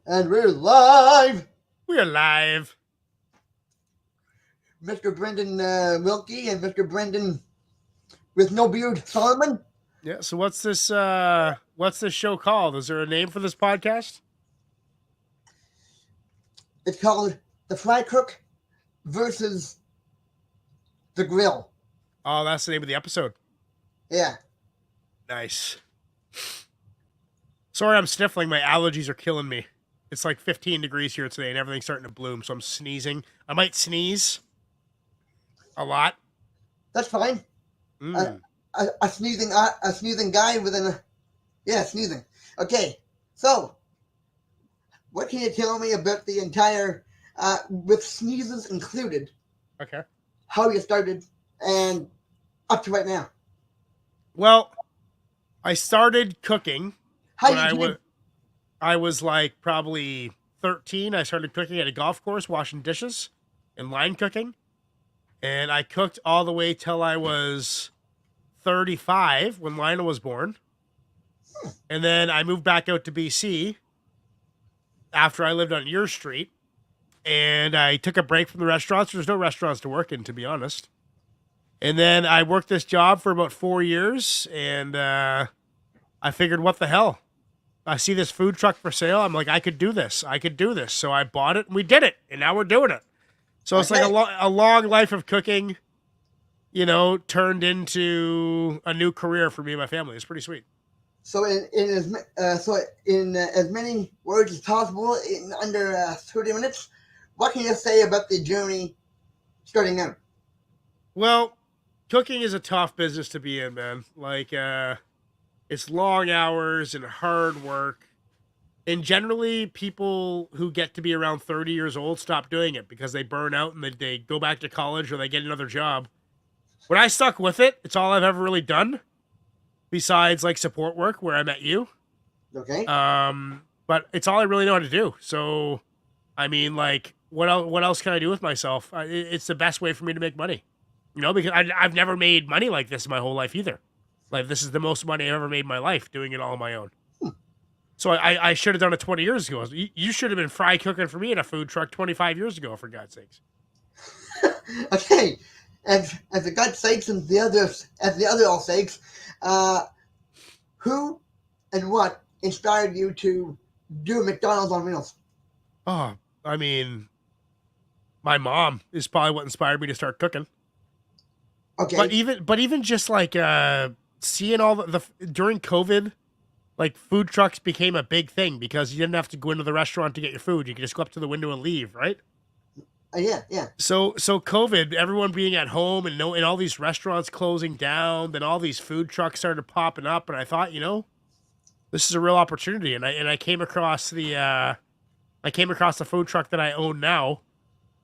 And we're live. We're live. Mr. Brendan Wilkie and Mr. Brendan with no beard Solomon. Yeah. So what's this show called? Is there a name for this podcast? It's called The Fry Cook versus The Grill. Oh, that's the name of the episode. Yeah. Nice. Sorry, I'm sniffling. My allergies are killing me. It's like 15 degrees here today, and everything's starting to bloom. So I'm sneezing. I might sneeze a lot. That's fine. A sneezing guy within sneezing. Okay, so what can you tell me about the entire, with sneezes included, Okay. how you started and up to right now? Well, I started cooking How when you I was like probably 13. I started cooking at a golf course, washing dishes and line cooking. And I cooked all the way till I was 35 when Lionel was born. And then I moved back out to BC after I lived on your street. And I took a break from the restaurants. There's no restaurants to work in, to be honest. And then I worked this job for about 4 years. And I figured, what the hell? I see this food truck for sale. I'm like, I could do this. I could do this. So I bought it and we did it. And now we're doing it. So it's like a long life of cooking, turned into a new career for me and my family. It's pretty sweet. So in as many words as possible, in under 30 minutes, what can you say about the journey starting out? Well, cooking is a tough business to be in, man. Like, it's long hours and hard work. And generally, people who get to be around 30 years old stop doing it because they burn out and they go back to college or they get another job. When I stuck with it, it's all I've ever really done besides like support work where I met you. Okay. But it's all I really know how to do. So, I mean, like, what else can I do with myself? It's the best way for me to make money, because I've never made money like this in my whole life either. Like, this is the most money I've ever made in my life doing it all on my own. So I should have done it 20 years ago. You should have been fry cooking for me in a food truck 25 years ago, for God's sakes. Okay. As the God's sakes and the other all sakes, who and what inspired you to do McDonald's on Wheels? Oh, I mean, my mom is probably what inspired me to start cooking. Okay. But even just like seeing all the during COVID, like food trucks became a big thing because you didn't have to go into the restaurant to get your food. You could just go up to the window and leave, right? Yeah. So COVID, everyone being at home and all these restaurants closing down, then all these food trucks started popping up, and I thought, this is a real opportunity. And I came across the food truck that I own now,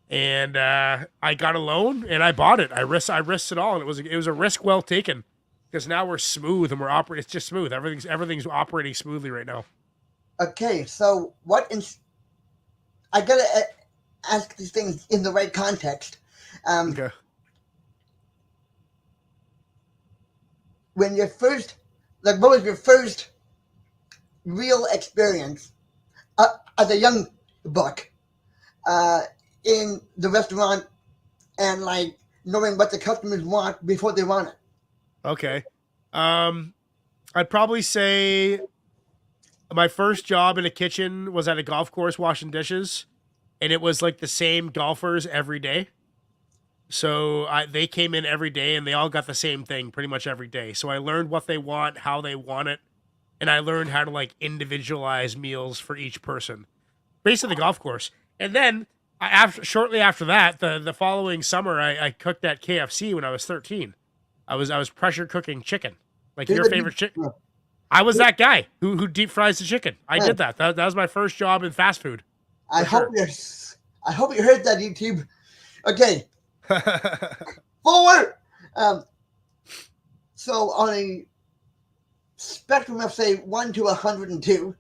and I got a loan and I bought it. I risked it all, and it was a risk well taken. Because now we're smooth and we're operating. It's just smooth. Everything's operating smoothly right now. Okay, so I gotta ask these things in the right context. Okay. When you first, what was your first real experience as a young buck in the restaurant and like knowing what the customers want before they want it? Okay. I'd probably say my first job in a kitchen was at a golf course washing dishes, and it was like the same golfers every day. So they came in every day and they all got the same thing pretty much every day. So I learned what they want, how they want it, and I learned how to like individualize meals for each person based on the golf course. And then shortly after that, the following summer, I cooked at KFC when I was 13. I was pressure cooking chicken, like your favorite chicken. I was that guy who deep fries the chicken. I did that. That was my first job in fast food. I hope you heard that, YouTube. Okay, forward. So on a spectrum of say 1 to 102,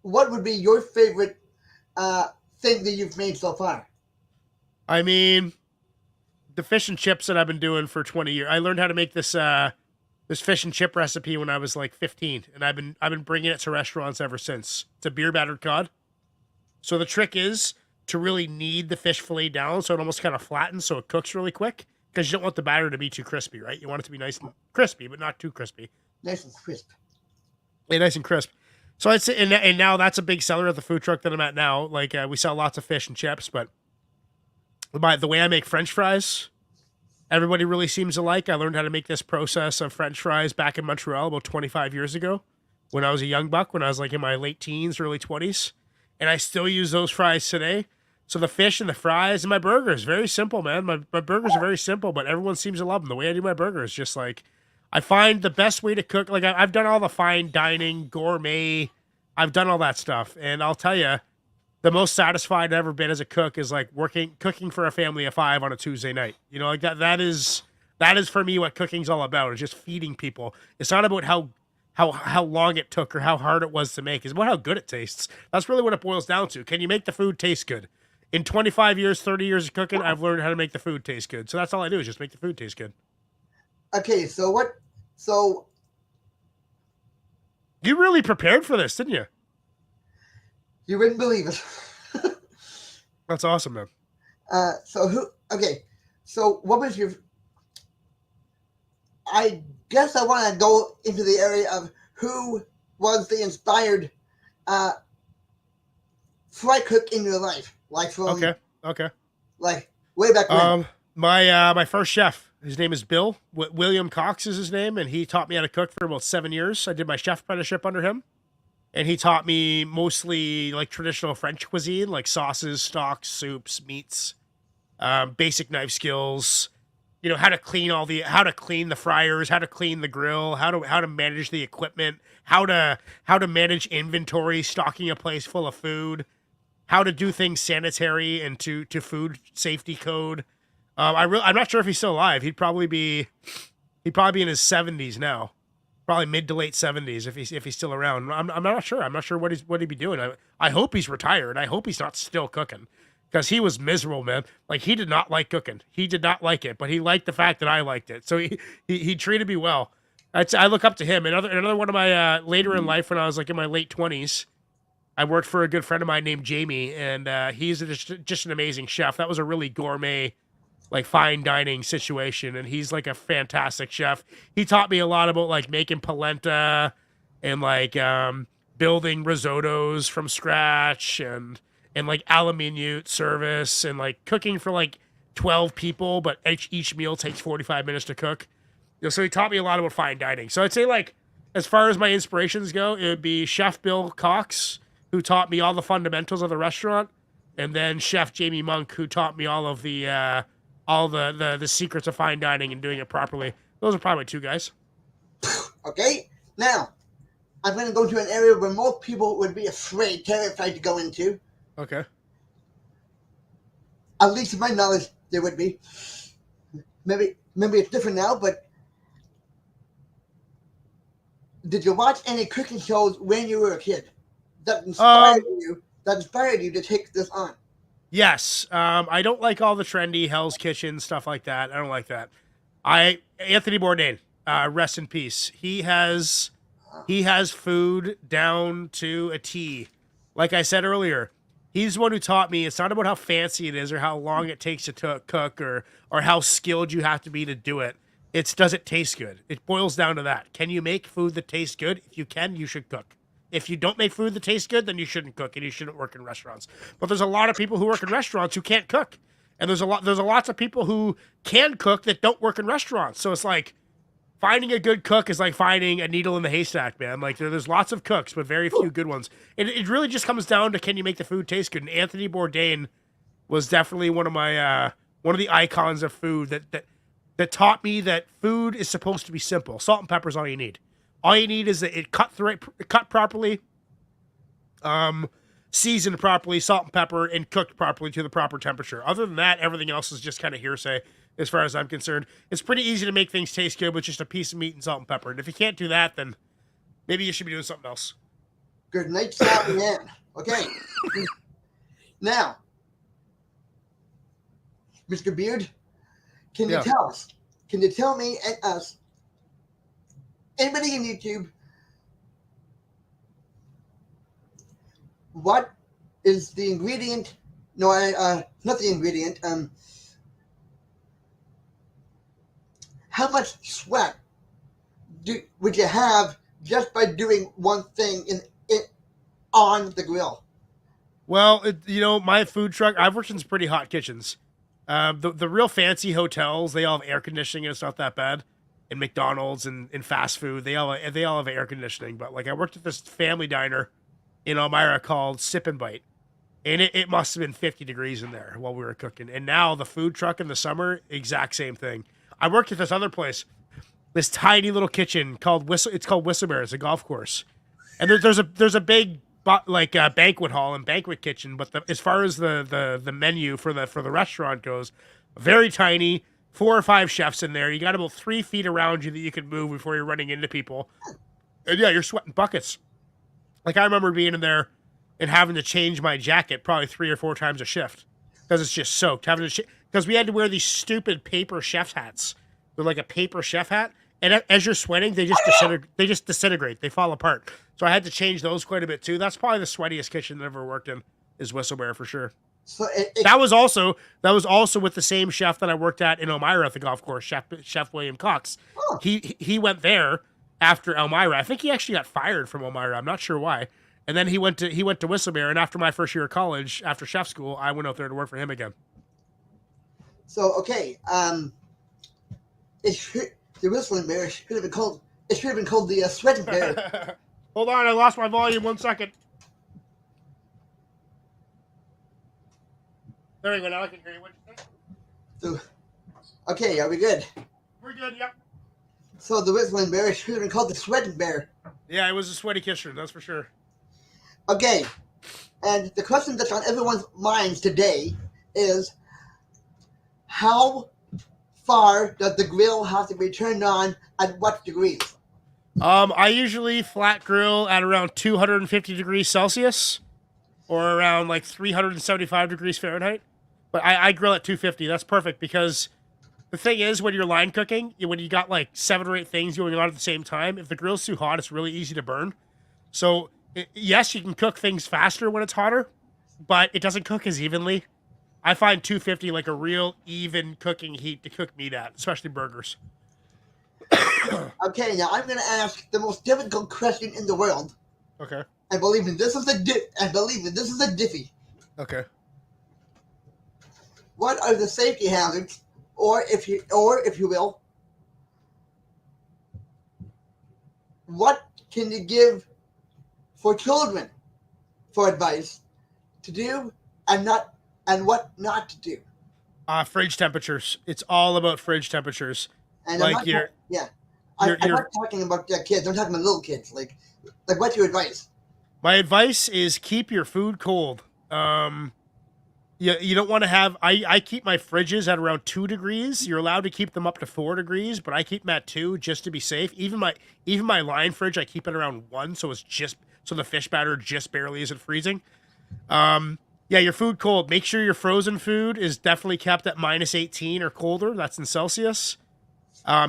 what would be your favorite thing that you've made so far? I mean, the fish and chips that I've been doing for 20 years. I learned how to make this this fish and chip recipe when I was like 15, and I've been bringing it to restaurants ever since. It's a beer battered cod. So the trick is to really knead the fish fillet down so it almost kind of flattens so it cooks really quick because you don't want the batter to be too crispy, right? You want it to be nice and crispy, but not too crispy. Nice and crisp. Yeah, nice and crisp. So I'd say, and now that's a big seller at the food truck that I'm at now. Like we sell lots of fish and chips, but the way I make French fries, everybody really seems to like. I learned how to make this process of French fries back in Montreal about 25 years ago when I was a young buck, when I was like in my late teens, early 20s. And I still use those fries today. So the fish and the fries and my burgers, very simple, man. My burgers are very simple, but everyone seems to love them. The way I do my burgers, just like I find the best way to cook. Like I've done all the fine dining, gourmet. I've done all that stuff. And I'll tell you, the most satisfied I've ever been as a cook is like cooking for a family of 5 on a Tuesday night. You know, like that is for me what cooking's all about. Is just feeding people. It's not about how long it took or how hard it was to make. It's about how good it tastes. That's really what it boils down to. Can you make the food taste good? In 25 years, 30 years of cooking, I've learned how to make the food taste good. So that's all I do is just make the food taste good. Okay, so what? So You really prepared for this, didn't you? you wouldn't believe it. That's awesome, man. So who? Okay, so what was your? I guess I want to go into the area of who was the inspired fry cook in your life, like from Okay. like way back when. My first chef, his name is Bill. William Cox is his name, and he taught me how to cook for about 7 years. I did my chef apprenticeship under him, and he taught me mostly like traditional French cuisine, like sauces, stocks, soups, meats, basic knife skills. You know how to clean the fryers, how to clean the grill, how to manage the equipment, how to manage inventory, stocking a place full of food, how to do things sanitary and to food safety code. I'm not sure if he's still alive. He'd probably be in his 70s now, probably mid to late 70s if he's still around. I'm not sure. I'm not sure what he'd be doing. I hope he's retired. I hope he's not still cooking because he was miserable, man. Like he did not like cooking. He did not like it, but he liked the fact that I liked it. So he treated me well. I look up to him. Another one of my later in life when I was like in my late 20s. I worked for a good friend of mine named Jamie, and he's just an amazing chef. That was a really gourmet, like fine dining situation, and he's like a fantastic chef. He taught me a lot about like making polenta and like building risottos from scratch and like a la minute service and like cooking for like 12 people, but each meal takes 45 minutes to cook. You know, so he taught me a lot about fine dining. So I'd say like as far as my inspirations go, it would be Chef Bill Cox, who taught me all the fundamentals of the restaurant, and then Chef Jamie Monk, who taught me all of the secrets of fine dining and doing it properly. Those are probably 2 guys. Okay, now I'm going to go to an area where most people would be afraid, terrified to go into. Okay. At least, to my knowledge, there would be. Maybe it's different now, but did you watch any cooking shows when you were a kid that inspired you to take this on? Yes. I don't like all the trendy Hell's Kitchen stuff like that. I don't like that. Anthony Bourdain, rest in peace. He has food down to a T. Like I said earlier, he's the one who taught me it's not about how fancy it is or how long it takes to cook or how skilled you have to be to do it. It's does it taste good? It boils down to that. Can you make food that tastes good? If you can, you should cook. If you don't make food that tastes good, then you shouldn't cook and you shouldn't work in restaurants. But there's a lot of people who work in restaurants who can't cook. And there's lots of people who can cook that don't work in restaurants. So it's like finding a good cook is like finding a needle in the haystack, man. Like there's lots of cooks, but very few good ones. And it really just comes down to can you make the food taste good? And Anthony Bourdain was definitely one of the icons of food that taught me that food is supposed to be simple. Salt and pepper is all you need. All you need is that it cut properly, seasoned properly, salt and pepper, and cooked properly to the proper temperature. Other than that, everything else is just kind of hearsay as far as I'm concerned. It's pretty easy to make things taste good with just a piece of meat and salt and pepper. And if you can't do that, then maybe you should be doing something else. Good night, Sal again. Okay. Now, Mr. Beard, can you tell me and us anybody in YouTube, what is the ingredient? No, not the ingredient. How much sweat would you have just by doing one thing on the grill? Well, my food truck, I've worked in some pretty hot kitchens. The real fancy hotels, they all have air conditioning and it's not that bad. And McDonald's and fast food, they all have air conditioning. But like I worked at this family diner in Elmira called Sip and Bite. And it must have been 50 degrees in there while we were cooking. And now the food truck in the summer, exact same thing. I worked at this other place, this tiny little kitchen called Whistlebear. It's a golf course. And there's a big banquet hall and banquet kitchen, but as far as the menu for the restaurant goes, very tiny, 4 or 5 chefs in there. You got about 3 feet around you that you can move before you're running into people. And yeah, you're sweating buckets. Like I remember being in there and having to change my jacket probably 3 or 4 times a shift because it's just soaked. Because we had to wear these stupid paper chef hats. They're like a paper chef hat. And as you're sweating, they just disintegrate. They fall apart. So I had to change those quite a bit too. That's probably the sweatiest kitchen I've ever worked in, is Whistlebear for sure. So that was also with the same chef that I worked at in Elmira at the golf course, Chef William Cox. Oh. He went there after Elmira. I think he actually got fired from Elmira. I'm not sure why. And then he went to Whistlebear. And after my first year of college, after chef school, I went out there to work for him again. So okay, the Whistling Bear should have been called. It should have been called the Sweating Bear. Hold on, I lost my volume. 1 second. There we go. Now I can hear you. What you say? So, okay, are we good? We're good. Yep. So the Whistling Bear should have been called the Sweating Bear. Yeah, it was a sweaty kitchen. That's for sure. Okay, and the question that's on everyone's minds today is, how far does the grill have to be turned on at what degrees? I usually flat grill at around 250 degrees Celsius or around like 375 degrees Fahrenheit. But I grill at 250. That's perfect because the thing is, when you're line cooking, when you got like 7 or 8 things going on at the same time, if the grill's too hot, it's really easy to burn. So yes, you can cook things faster when it's hotter, but it doesn't cook as evenly. I find 250 like a real even cooking heat to cook meat at, especially burgers. Okay, now I'm going to ask the most difficult question in the world. Okay. And believe me, this is a diffie. Okay. What are the safety hazards, or if you will, what can you give for children for advice to do and what not to do? Fridge temperatures. It's all about fridge temperatures. And like I'm not talking about kids. I'm talking about little kids. Like what's your advice? My advice is keep your food cold. You don't want to have. I keep my fridges at around 2 degrees. You're allowed to keep them up to 4 degrees, but I keep them at 2 just to be safe. Even my line fridge, I keep it around 1, so the fish batter just barely isn't freezing. Yeah, your food cold. Make sure your frozen food is definitely kept at minus 18 or colder. That's in Celsius.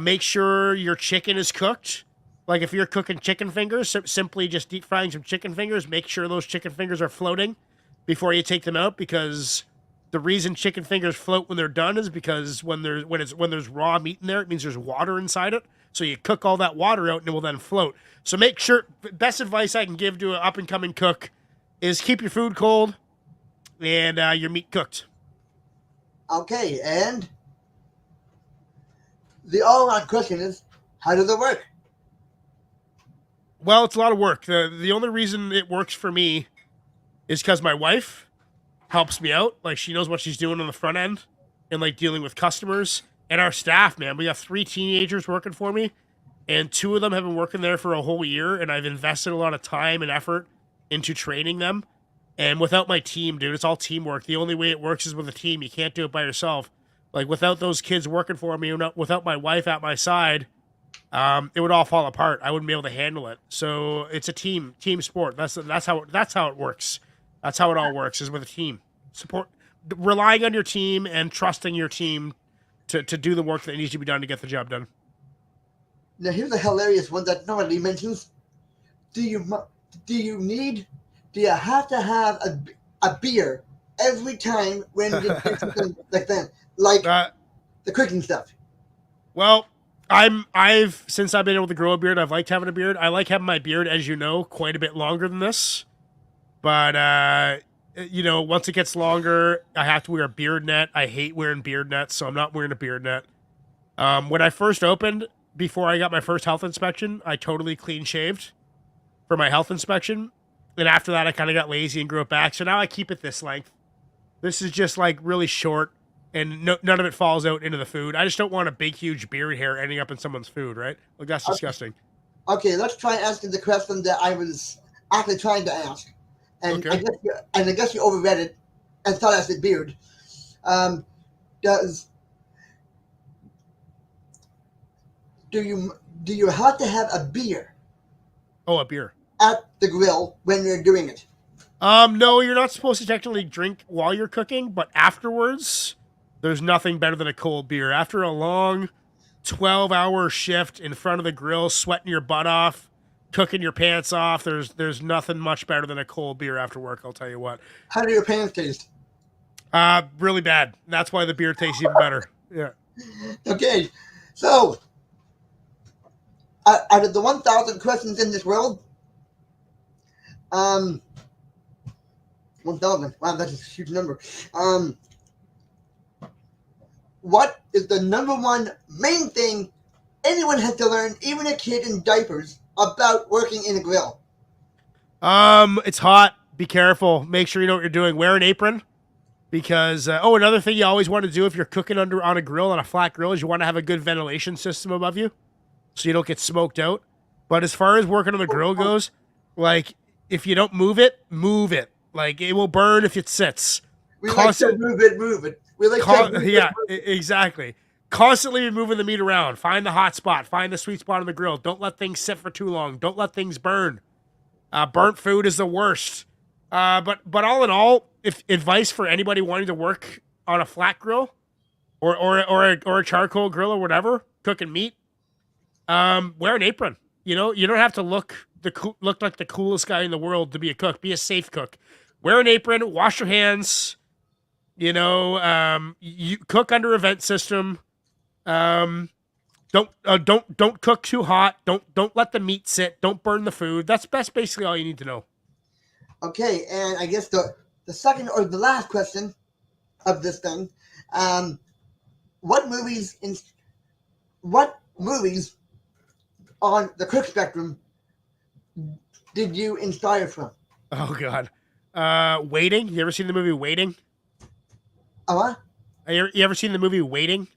Make sure your chicken is cooked. Like if you're cooking chicken fingers, simply just deep frying some chicken fingers. Make sure those chicken fingers are floating before you take them out, because the reason chicken fingers float when they're done is because when there's raw meat in there, it means there's water inside it. So you cook all that water out and it will then float. So make sure, best advice I can give to an up and coming cook is keep your food cold and your meat cooked. Okay, and the all-around question is, how does it work? Well, it's a lot of work. The only reason it works for me is because my wife helps me out. Like, she knows what she's doing on the front end and like dealing with customers. And our staff, man, we got 3 teenagers working for me, and 2 of them have been working there for a whole year, and I've invested a lot of time and effort into training them. And without my team, dude, it's all teamwork. The only way it works is with a team. You can't do it by yourself. Like, without those kids working for me, without my wife at my side, it would all fall apart. I wouldn't be able to handle it. So it's a team sport. That's how it works. That's how it all works, is with a team. Support, relying on your team and trusting your team to do the work that needs to be done to get the job done. Now here's a hilarious one that nobody mentions. Do you mu- do you need do you have to have a beer every time when you do something like that, like Uh, the cooking stuff? well, I've since I've been able to grow a beard, I've liked having a beard. I like having my beard, as you know, quite a bit longer than this. But once it gets longer, I have to wear a beard net. I hate wearing beard nets, so I'm not wearing a beard net. When I first opened, before I got my first health inspection, I totally clean shaved for my health inspection. And after that, I kind of got lazy and grew it back. So now I keep it this length. This is just like really short, and none of it falls out into the food. I just don't want a big, huge beard hair ending up in someone's food, right? Like, that's disgusting. Okay, let's try asking the question that I was actually trying to ask, and Okay. I guess you overread it and thought I said beard. Um, does do you have to have a beer Oh, a beer. at the grill when you're doing it? No, you're not supposed to technically drink while you're cooking, but afterwards, there's nothing better than a cold beer. After a long 12-hour shift in front of the grill, sweating your butt off, cooking your pants off, there's nothing much better than a cold beer after work, I'll tell you what. How do your pants taste? Really bad. That's why the beer tastes even better. Yeah. Okay, so out of the 1,000 questions in this world, 1,000. Wow, that's a huge number. What is the number one main thing anyone has to learn, even a kid in diapers, about working in a grill? It's hot. Be careful. Make sure you know what you're doing. Wear an apron. Because another thing you always want to do if you're cooking on a grill, on a flat grill, is you want to have a good ventilation system above you, so you don't get smoked out. But as far as working on the grill goes, like, if you don't move it, move it. Like, it will burn if it sits. We like to move it. We like to move Yeah, it. exactly. Constantly be moving the meat around. Find the hot spot. Find the sweet spot on the grill. Don't let things sit for too long. Don't let things burn. Burnt food is the worst. But all in all, if advice for anybody wanting to work on a flat grill or a charcoal grill or whatever, cooking meat, wear an apron. You know, you don't have to look like the coolest guy in the world to be a cook. Be a safe cook. Wear an apron. Wash your hands. You know, you cook under a vent system. Don't cook too hot. Don't let the meat sit. Don't burn the food. That's basically all you need to know. Okay, and I guess the second or the last question of this thing, what movies on the cook spectrum did you inspire from? Oh God, Waiting. You ever seen the movie Waiting? What? You ever seen the movie Waiting?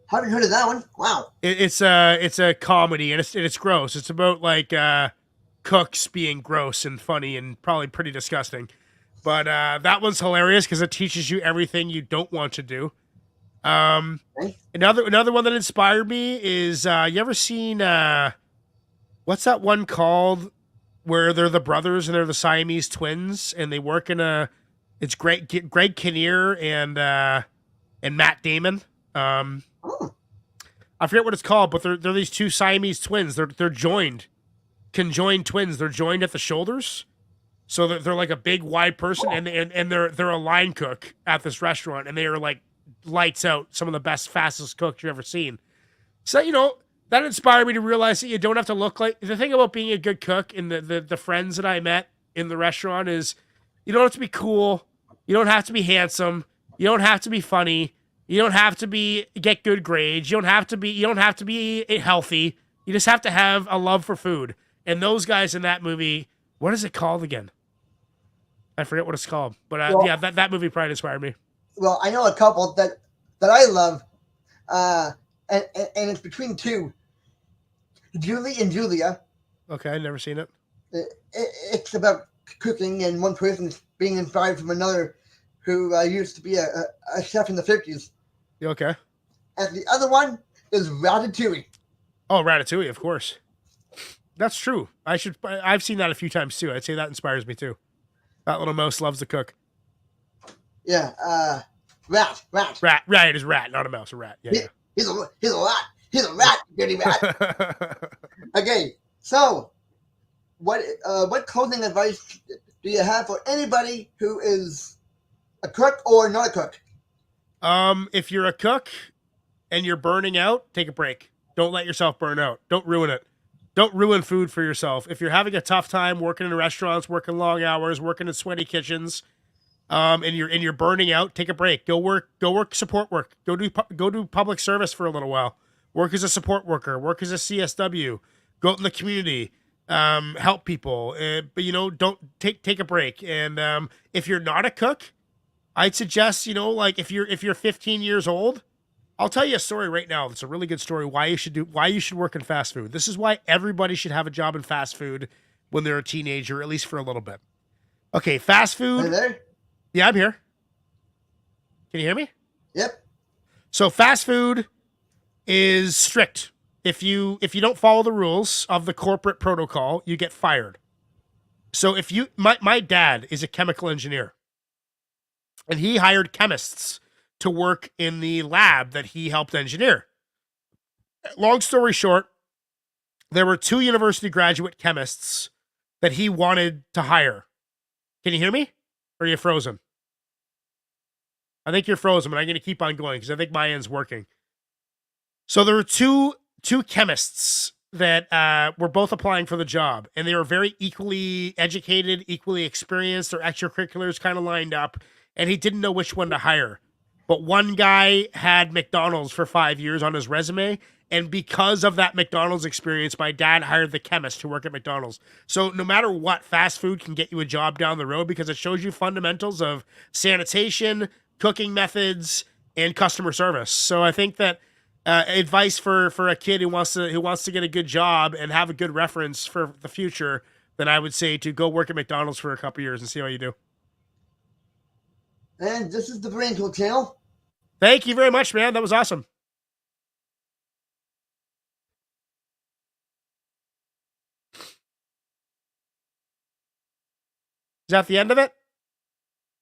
Haven't heard of that one. Wow. It's a comedy, and it's gross. It's about like cooks being gross and funny and probably pretty disgusting. But that one's hilarious because it teaches you everything you don't want to do. Okay. Another one that inspired me is you ever seen what's that one called where they're the brothers and they're the Siamese twins and they work in it's Greg Kinnear and Matt Damon. Oh, I forget what it's called, but they're these two Siamese twins. They're conjoined twins. They're joined at the shoulders, so they're like a big wide person, and they're a line cook at this restaurant, and they are like lights out, some of the best, fastest cooks you've ever seen. So that inspired me to realize that you don't have to look like the thing about being a good cook. And the friends that I met in the restaurant is you don't have to be cool, you don't have to be handsome, you don't have to be funny. You don't have to get good grades. You don't have to be healthy. You just have to have a love for food. And those guys in that movie, what is it called again? I forget what it's called. But yeah, that movie probably inspired me. well, I know a couple that I love, and it's between two, Julie and Julia. Okay, never seen it. It's about cooking, and one person is being inspired from another who used to be a chef in the 50s. You okay? And the other one is Ratatouille. Oh, Ratatouille, of course. That's true. I've seen that a few times too. I'd say that inspires me too. That little mouse loves to cook. Yeah, rat. Rat. Right, it is rat, not a mouse. A rat. Yeah. He's a rat. He's a rat, dirty rat. Okay, so what closing advice do you have for anybody who is a cook or not a cook? If you're a cook and you're burning out, take a break. Don't let yourself burn out. Don't ruin it. Don't ruin food for yourself. If you're having a tough time working in restaurants, working long hours, working in sweaty kitchens, and you're burning out, take a break. Go work support work. Go do public service for a little while. Work as a support worker. Work as a CSW. Go out in the community. Help people. But don't take a break. And if you're not a cook, I'd suggest like if you're 15 years old, I'll tell you a story right now. It's a really good story why you should work in fast food. This is why everybody should have a job in fast food when they're a teenager, at least for a little bit. Okay, fast Are you food. there? Yeah, I'm here. Can you hear me? Yep. So fast food is strict. If you don't follow the rules of the corporate protocol, you get fired. So if my dad is a chemical engineer, and he hired chemists to work in the lab that he helped engineer. Long story short, there were 2 university graduate chemists that he wanted to hire. Can you hear me? Or are you frozen? I think you're frozen, but I'm going to keep on going because I think my end's working. So there were two chemists that were both applying for the job, and they were very equally educated, equally experienced. Their extracurriculars kind of lined up, and he didn't know which one to hire. But one guy had McDonald's for 5 years on his resume, and because of that McDonald's experience, my dad hired the chemist to work at McDonald's. So no matter what, fast food can get you a job down the road because it shows you fundamentals of sanitation, cooking methods, and customer service. So I think that advice for a kid who wants to get a good job and have a good reference for the future, then I would say to go work at McDonald's for a couple years and see how you do. And this is the Brain Tool channel. Thank you very much, man. That was awesome. Is that the end of it?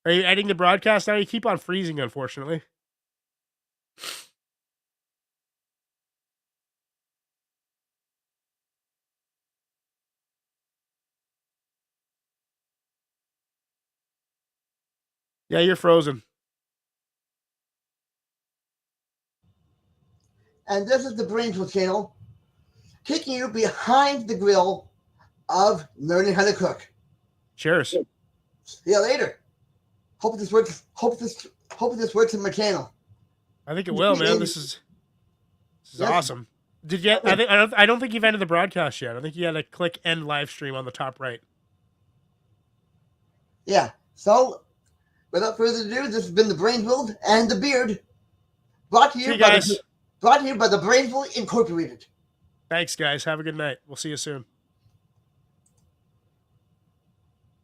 Are you editing the broadcast now? You keep on freezing, unfortunately. Yeah, you're frozen. And this is the Brain Tool channel, taking you behind the grill of learning how to cook. Cheers. See you later. Hope this works. Hope this works in my channel. I think it will, man. This is Yes. awesome. Did you? I don't think you've ended the broadcast yet. I think you had to click end live stream on the top right. Yeah. So, without further ado, this has been the Brainfield and the Beard, brought to See you you guys. by the Brainfield Incorporated. Thanks, guys. Have a good night. We'll see you soon.